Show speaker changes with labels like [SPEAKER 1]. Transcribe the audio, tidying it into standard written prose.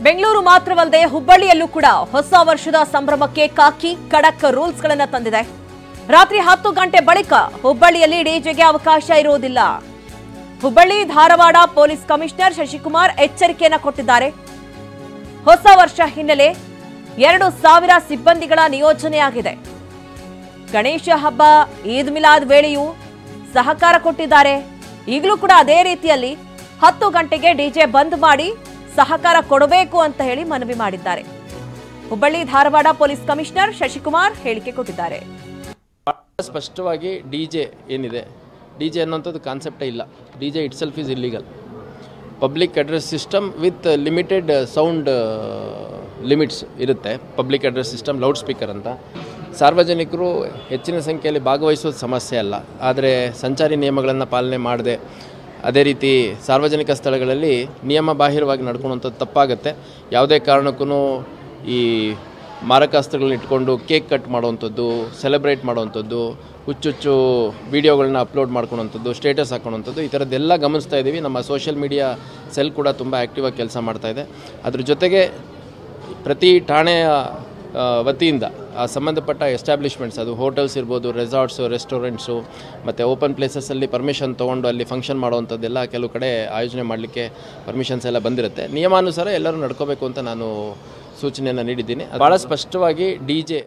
[SPEAKER 1] ಬೆಂಗಳೂರು ಮಾತ್ರವಲ್ಲದೆ ಹುಬ್ಬಳ್ಳಿಯಲ್ಲೂ ಕೂಡ ಹೊಸ ವರ್ಷದ ಸಂಭ್ರಮಕ್ಕೆ ಕಾಕಿ ಖಡಕ್ ರೂಲ್ಸ್ಗಳನ್ನು ತಂದಿದೆ. ರಾತ್ರಿ 10 ಗಂಟೆ ಬಳಿಕ ಹುಬ್ಬಳ್ಳಿಯಲ್ಲಿ ಡಿಜೆಗೆ ಅವಕಾಶ ಇರುವುದಿಲ್ಲ. ಹುಬ್ಬಳ್ಳಿ ಧಾರವಾಡ ಪೊಲೀಸ್ ಕಮಿಷನರ್ ಶಶಿಕುಮಾರ್ ಎಚ್ಚರಿಕೆಯನ್ನು ಕೊಟ್ಟಿದ್ದಾರೆ. ಹೊಸ ವರ್ಷ ಹಿನ್ನೆಲೆ 2000 ಸಿಬ್ಬಂದಿಗಳ ನಿಯೋಜನೆಯಾಗಿದೆ. ಗಣೇಶ ಹಬ್ಬ, ಈದ್ ಮಿಲಾದ್ ವೇಳೆಯೂ ಸಹಕಾರ ಕೊಟ್ಟಿದ್ದಾರೆ. ಈಗಲೂ ಕೂಡ ಅದೇ ರೀತಿಯಲ್ಲಿ 10 ಗಂಟೆಗೆ ಡಿಜೆ ಬಂದ್ ಮಾಡಿ ಸಹಕಾರ ಕೊಡಬೇಕು ಅಂತ ಹೇಳಿ ಮನವಿ ಮಾಡಿದ್ದಾರೆ. ಹುಬ್ಬಳ್ಳಿ ಧಾರವಾಡ ಪೊಲೀಸ್ ಕಮಿಷನರ್ ಶಶಿಕುಮಾರ್ ಹೇಳಿಕೆ ಕೊಟ್ಟಿದ್ದಾರೆ.
[SPEAKER 2] ಸ್ಪಷ್ಟವಾಗಿ ಡಿಜೆ ಏನಿದೆ, ಡಿಜೆ ಅನ್ನೋಂಥದ್ದು ಕಾನ್ಸೆಪ್ಟೇ ಇಲ್ಲ. DJ itself is illegal. Public address system with limited sound limits ಇರುತ್ತೆ. Public address system, loudspeaker ಅಂತ. ಸಾರ್ವಜನಿಕರು ಹೆಚ್ಚಿನ ಸಂಖ್ಯೆಯಲ್ಲಿ ಭಾಗವಹಿಸೋದು ಸಮಸ್ಯೆ ಅಲ್ಲ. ಆದರೆ ಸಂಚಾರಿ ನಿಯಮಗಳನ್ನು ಪಾಲನೆ ಮಾಡದೆ, ಅದೇ ರೀತಿ ಸಾರ್ವಜನಿಕ ಸ್ಥಳಗಳಲ್ಲಿ ನಿಯಮ ಬಾಹಿರವಾಗಿ ನಡ್ಕೊಳ್ಳುವಂಥದ್ದು ತಪ್ಪಾಗುತ್ತೆ. ಯಾವುದೇ ಕಾರಣಕ್ಕೂ ಈ ಮಾರಕಾಸ್ತ್ರಗಳನ್ನ ಇಟ್ಕೊಂಡು ಕೇಕ್ ಕಟ್ ಮಾಡುವಂಥದ್ದು, ಸೆಲೆಬ್ರೇಟ್ ಮಾಡುವಂಥದ್ದು, ಹುಚ್ಚುಚ್ಚು ವಿಡಿಯೋಗಳನ್ನ ಅಪ್ಲೋಡ್ ಮಾಡ್ಕೊಳ್ಳೋವಂಥದ್ದು, ಸ್ಟೇಟಸ್ ಹಾಕೊಳ್ಳುವಂಥದ್ದು, ಈ ಥರದ್ದೆಲ್ಲ ಗಮನಿಸ್ತಾ ಇದ್ದೀವಿ. ನಮ್ಮ ಸೋಷಿಯಲ್ ಮೀಡಿಯಾ ಸೆಲ್ ಕೂಡ ತುಂಬ ಆ್ಯಕ್ಟಿವಾಗಿ ಕೆಲಸ ಮಾಡ್ತಾಯಿದೆ. ಅದ್ರ ಜೊತೆಗೆ ಪ್ರತಿ ಠಾಣೆಯ ವತಿಯಿಂದ ಆ ಸಂಬಂಧಪಟ್ಟ ಎಸ್ಟಾಬ್ಲಿಷ್ಮೆಂಟ್ಸ್, ಅದು ಹೋಟೆಲ್ಸ್ ಇರ್ಬೋದು, ರೆಸಾರ್ಟ್ಸು, ರೆಸ್ಟೋರೆಂಟ್ಸು ಮತ್ತು ಓಪನ್ ಪ್ಲೇಸಸ್ಸಲ್ಲಿ ಪರ್ಮಿಷನ್ ತೊಗೊಂಡು ಅಲ್ಲಿ ಫಂಕ್ಷನ್ ಮಾಡುವಂಥದ್ದೆಲ್ಲ ಕೆಲವು ಕಡೆ ಆಯೋಜನೆ ಮಾಡಲಿಕ್ಕೆ ಪರ್ಮಿಷನ್ಸ್ ಎಲ್ಲ ಬಂದಿರುತ್ತೆ. ನಿಯಮಾನುಸಾರ ಎಲ್ಲರೂ ನಡ್ಕೋಬೇಕು ಅಂತ ನಾನು ಸೂಚನೆಯನ್ನು ನೀಡಿದ್ದೀನಿ. ಭಾಳ ಸ್ಪಷ್ಟವಾಗಿ ಡಿಜೆ